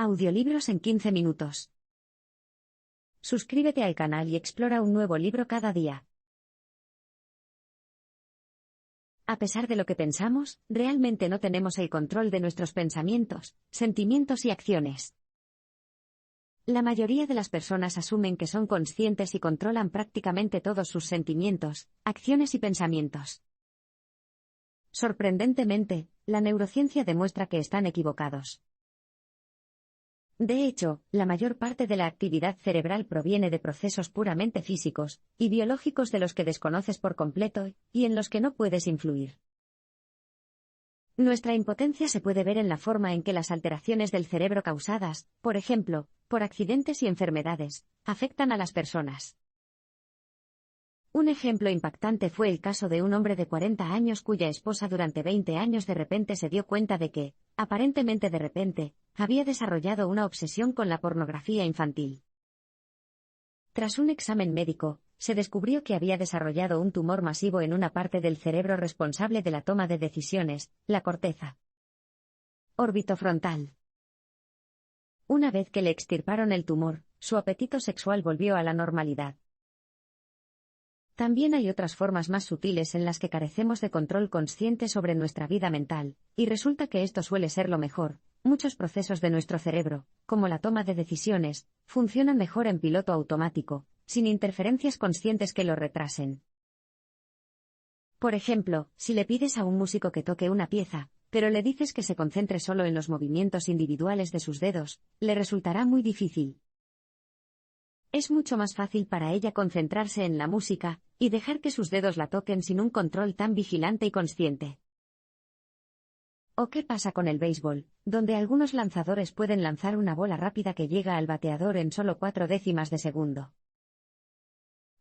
Audiolibros en 15 minutos. Suscríbete al canal y explora un nuevo libro cada día. A pesar de lo que pensamos, realmente no tenemos el control de nuestros pensamientos, sentimientos y acciones. La mayoría de las personas asumen que son conscientes y controlan prácticamente todos sus sentimientos, acciones y pensamientos. Sorprendentemente, la neurociencia demuestra que están equivocados. De hecho, la mayor parte de la actividad cerebral proviene de procesos puramente físicos y biológicos de los que desconoces por completo y en los que no puedes influir. Nuestra impotencia se puede ver en la forma en que las alteraciones del cerebro causadas, por ejemplo, por accidentes y enfermedades, afectan a las personas. Un ejemplo impactante fue el caso de un hombre de 40 años cuya esposa durante 20 años de repente se dio cuenta de que, aparentemente de repente, había desarrollado una obsesión con la pornografía infantil. Tras un examen médico, se descubrió que había desarrollado un tumor masivo en una parte del cerebro responsable de la toma de decisiones, la corteza orbitofrontal. Una vez que le extirparon el tumor, su apetito sexual volvió a la normalidad. También hay otras formas más sutiles en las que carecemos de control consciente sobre nuestra vida mental, y resulta que esto suele ser lo mejor. Muchos procesos de nuestro cerebro, como la toma de decisiones, funcionan mejor en piloto automático, sin interferencias conscientes que lo retrasen. Por ejemplo, si le pides a un músico que toque una pieza, pero le dices que se concentre solo en los movimientos individuales de sus dedos, le resultará muy difícil. Es mucho más fácil para ella concentrarse en la música y dejar que sus dedos la toquen sin un control tan vigilante y consciente. ¿O qué pasa con el béisbol, donde algunos lanzadores pueden lanzar una bola rápida que llega al bateador en solo 4 décimas de segundo?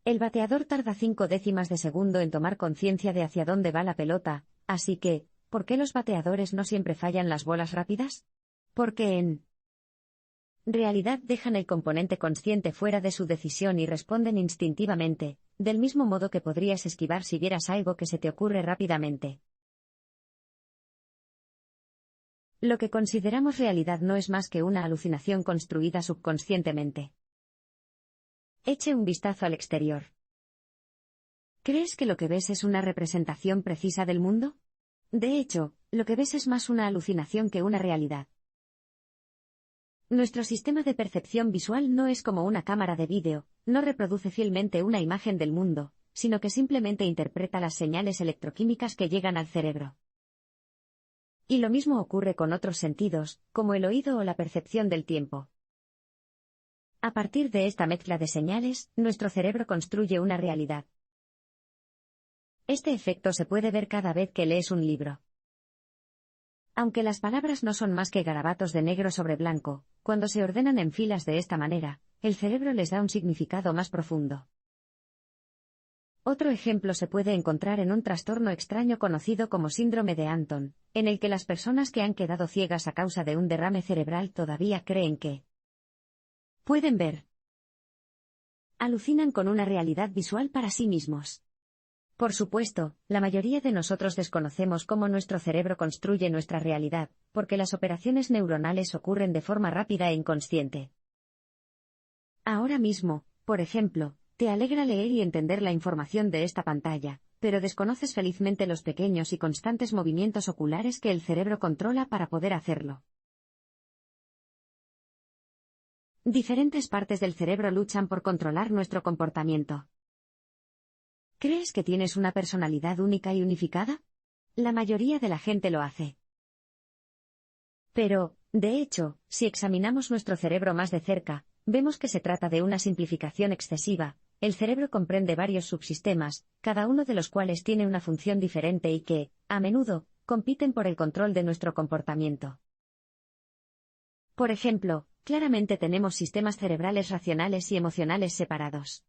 El bateador tarda 5 décimas de segundo en tomar conciencia de hacia dónde va la pelota, así que, ¿por qué los bateadores no siempre fallan las bolas rápidas? Porque en realidad dejan el componente consciente fuera de su decisión y responden instintivamente, del mismo modo que podrías esquivar si vieras algo que se te ocurre rápidamente. Lo que consideramos realidad no es más que una alucinación construida subconscientemente. Eche un vistazo al exterior. ¿Crees que lo que ves es una representación precisa del mundo? De hecho, lo que ves es más una alucinación que una realidad. Nuestro sistema de percepción visual no es como una cámara de vídeo, no reproduce fielmente una imagen del mundo, sino que simplemente interpreta las señales electroquímicas que llegan al cerebro. Y lo mismo ocurre con otros sentidos, como el oído o la percepción del tiempo. A partir de esta mezcla de señales, nuestro cerebro construye una realidad. Este efecto se puede ver cada vez que lees un libro. Aunque las palabras no son más que garabatos de negro sobre blanco, cuando se ordenan en filas de esta manera, el cerebro les da un significado más profundo. Otro ejemplo se puede encontrar en un trastorno extraño conocido como síndrome de Anton, en el que las personas que han quedado ciegas a causa de un derrame cerebral todavía creen que pueden ver. Alucinan con una realidad visual para sí mismos. Por supuesto, la mayoría de nosotros desconocemos cómo nuestro cerebro construye nuestra realidad, porque las operaciones neuronales ocurren de forma rápida e inconsciente. Ahora mismo, por ejemplo, te alegra leer y entender la información de esta pantalla, pero desconoces felizmente los pequeños y constantes movimientos oculares que el cerebro controla para poder hacerlo. Diferentes partes del cerebro luchan por controlar nuestro comportamiento. ¿Crees que tienes una personalidad única y unificada? La mayoría de la gente lo hace. Pero, de hecho, si examinamos nuestro cerebro más de cerca, vemos que se trata de una simplificación excesiva. El cerebro comprende varios subsistemas, cada uno de los cuales tiene una función diferente y que, a menudo, compiten por el control de nuestro comportamiento. Por ejemplo, claramente tenemos sistemas cerebrales racionales y emocionales separados.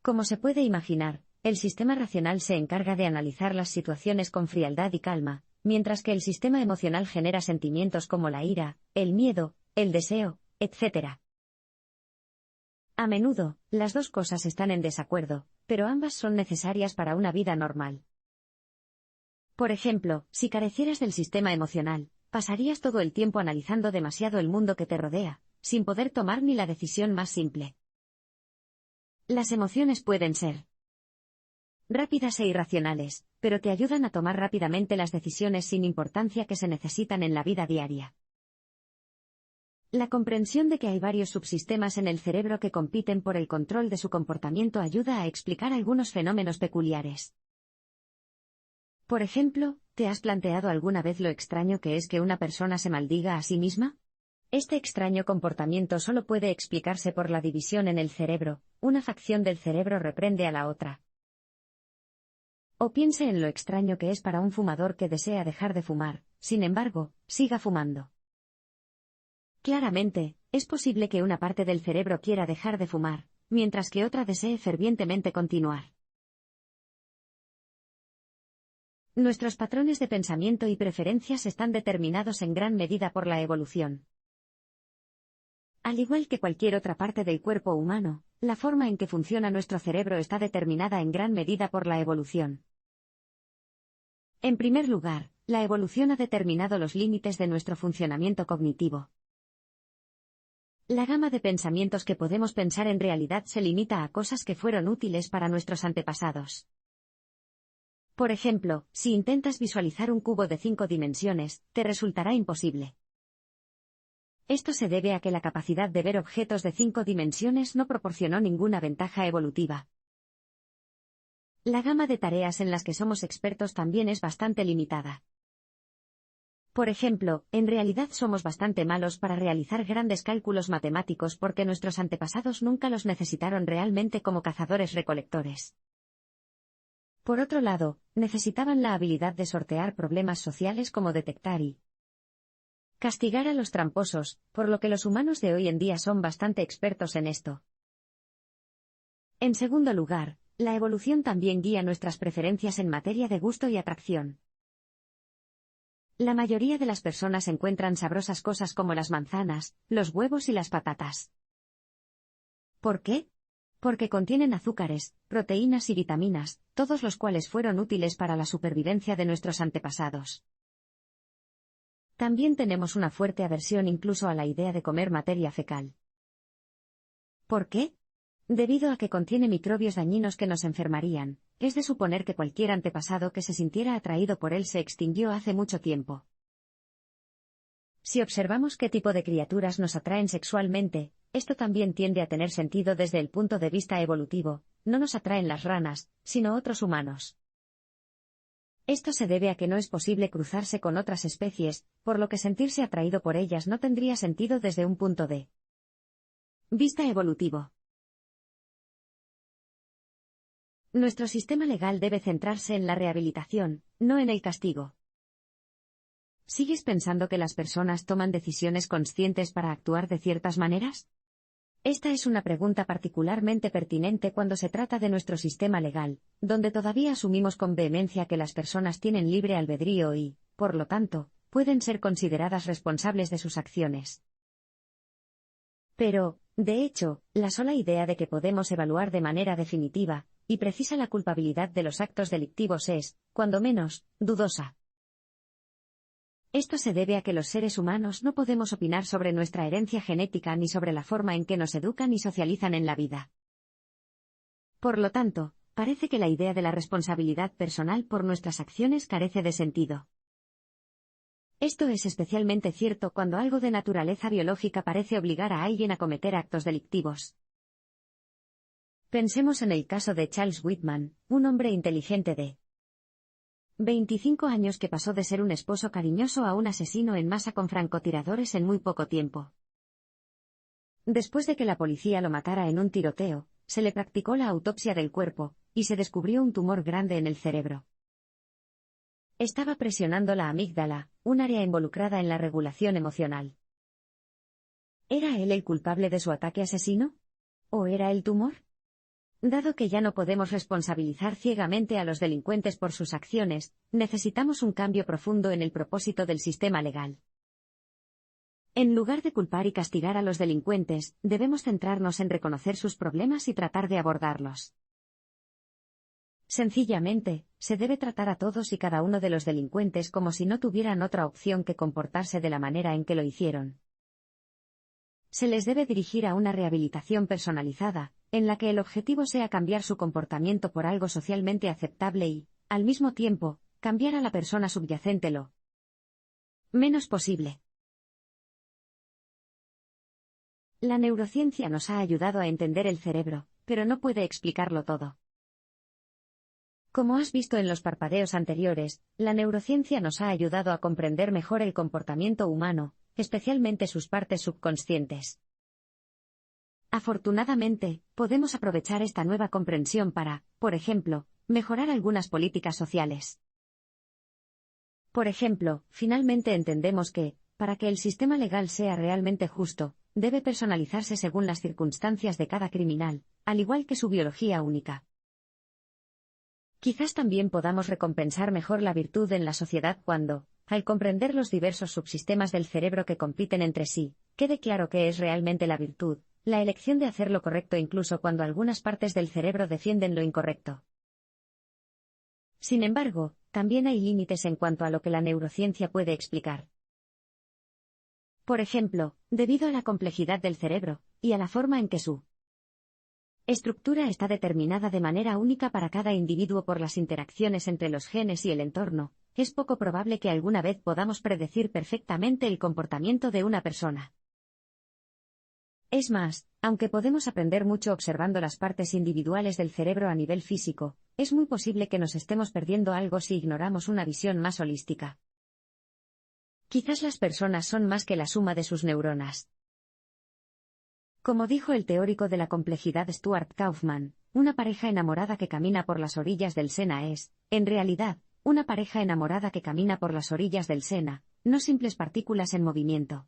Como se puede imaginar, el sistema racional se encarga de analizar las situaciones con frialdad y calma, mientras que el sistema emocional genera sentimientos como la ira, el miedo, el deseo, etc. A menudo, las dos cosas están en desacuerdo, pero ambas son necesarias para una vida normal. Por ejemplo, si carecieras del sistema emocional, pasarías todo el tiempo analizando demasiado el mundo que te rodea, sin poder tomar ni la decisión más simple. Las emociones pueden ser rápidas e irracionales, pero te ayudan a tomar rápidamente las decisiones sin importancia que se necesitan en la vida diaria. La comprensión de que hay varios subsistemas en el cerebro que compiten por el control de su comportamiento ayuda a explicar algunos fenómenos peculiares. Por ejemplo, ¿te has planteado alguna vez lo extraño que es que una persona se maldiga a sí misma? Este extraño comportamiento solo puede explicarse por la división en el cerebro, una facción del cerebro reprende a la otra. O piense en lo extraño que es para un fumador que desea dejar de fumar, sin embargo, siga fumando. Claramente, es posible que una parte del cerebro quiera dejar de fumar, mientras que otra desee fervientemente continuar. Nuestros patrones de pensamiento y preferencias están determinados en gran medida por la evolución. Al igual que cualquier otra parte del cuerpo humano, la forma en que funciona nuestro cerebro está determinada en gran medida por la evolución. En primer lugar, la evolución ha determinado los límites de nuestro funcionamiento cognitivo. La gama de pensamientos que podemos pensar en realidad se limita a cosas que fueron útiles para nuestros antepasados. Por ejemplo, si intentas visualizar un cubo de 5 dimensiones, te resultará imposible. Esto se debe a que la capacidad de ver objetos de 5 dimensiones no proporcionó ninguna ventaja evolutiva. La gama de tareas en las que somos expertos también es bastante limitada. Por ejemplo, en realidad somos bastante malos para realizar grandes cálculos matemáticos porque nuestros antepasados nunca los necesitaron realmente como cazadores-recolectores. Por otro lado, necesitaban la habilidad de sortear problemas sociales como detectar y castigar a los tramposos, por lo que los humanos de hoy en día son bastante expertos en esto. En segundo lugar, la evolución también guía nuestras preferencias en materia de gusto y atracción. La mayoría de las personas encuentran sabrosas cosas como las manzanas, los huevos y las patatas. ¿Por qué? Porque contienen azúcares, proteínas y vitaminas, todos los cuales fueron útiles para la supervivencia de nuestros antepasados. También tenemos una fuerte aversión incluso a la idea de comer materia fecal. ¿Por qué? Debido a que contiene microbios dañinos que nos enfermarían, es de suponer que cualquier antepasado que se sintiera atraído por él se extinguió hace mucho tiempo. Si observamos qué tipo de criaturas nos atraen sexualmente, esto también tiende a tener sentido desde el punto de vista evolutivo, no nos atraen las ranas, sino otros humanos. Esto se debe a que no es posible cruzarse con otras especies, por lo que sentirse atraído por ellas no tendría sentido desde un punto de vista evolutivo. Nuestro sistema legal debe centrarse en la rehabilitación, no en el castigo. ¿Sigues pensando que las personas toman decisiones conscientes para actuar de ciertas maneras? Esta es una pregunta particularmente pertinente cuando se trata de nuestro sistema legal, donde todavía asumimos con vehemencia que las personas tienen libre albedrío y, por lo tanto, pueden ser consideradas responsables de sus acciones. Pero, de hecho, la sola idea de que podemos evaluar de manera definitiva y precisa la culpabilidad de los actos delictivos es, cuando menos, dudosa. Esto se debe a que los seres humanos no podemos opinar sobre nuestra herencia genética ni sobre la forma en que nos educan y socializan en la vida. Por lo tanto, parece que la idea de la responsabilidad personal por nuestras acciones carece de sentido. Esto es especialmente cierto cuando algo de naturaleza biológica parece obligar a alguien a cometer actos delictivos. Pensemos en el caso de Charles Whitman, un hombre inteligente de 25 años que pasó de ser un esposo cariñoso a un asesino en masa con francotiradores en muy poco tiempo. Después de que la policía lo matara en un tiroteo, se le practicó la autopsia del cuerpo, y se descubrió un tumor grande en el cerebro. Estaba presionando la amígdala, un área involucrada en la regulación emocional. ¿Era él el culpable de su ataque asesino? ¿O era el tumor? Dado que ya no podemos responsabilizar ciegamente a los delincuentes por sus acciones, necesitamos un cambio profundo en el propósito del sistema legal. En lugar de culpar y castigar a los delincuentes, debemos centrarnos en reconocer sus problemas y tratar de abordarlos. Sencillamente, se debe tratar a todos y cada uno de los delincuentes como si no tuvieran otra opción que comportarse de la manera en que lo hicieron. Se les debe dirigir a una rehabilitación personalizada, en la que el objetivo sea cambiar su comportamiento por algo socialmente aceptable y, al mismo tiempo, cambiar a la persona subyacente lo menos posible. La neurociencia nos ha ayudado a entender el cerebro, pero no puede explicarlo todo. Como has visto en los parpadeos anteriores, la neurociencia nos ha ayudado a comprender mejor el comportamiento humano, especialmente sus partes subconscientes. Afortunadamente, podemos aprovechar esta nueva comprensión para, por ejemplo, mejorar algunas políticas sociales. Por ejemplo, finalmente entendemos que, para que el sistema legal sea realmente justo, debe personalizarse según las circunstancias de cada criminal, al igual que su biología única. Quizás también podamos recompensar mejor la virtud en la sociedad cuando, al comprender los diversos subsistemas del cerebro que compiten entre sí, quede claro qué es realmente la virtud, la elección de hacer lo correcto incluso cuando algunas partes del cerebro defienden lo incorrecto. Sin embargo, también hay límites en cuanto a lo que la neurociencia puede explicar. Por ejemplo, debido a la complejidad del cerebro, y a la forma en que su estructura está determinada de manera única para cada individuo por las interacciones entre los genes y el entorno, es poco probable que alguna vez podamos predecir perfectamente el comportamiento de una persona. Es más, aunque podemos aprender mucho observando las partes individuales del cerebro a nivel físico, es muy posible que nos estemos perdiendo algo si ignoramos una visión más holística. Quizás las personas son más que la suma de sus neuronas. Como dijo el teórico de la complejidad Stuart Kauffman, una pareja enamorada que camina por las orillas del Sena es, en realidad, una pareja enamorada que camina por las orillas del Sena, no simples partículas en movimiento.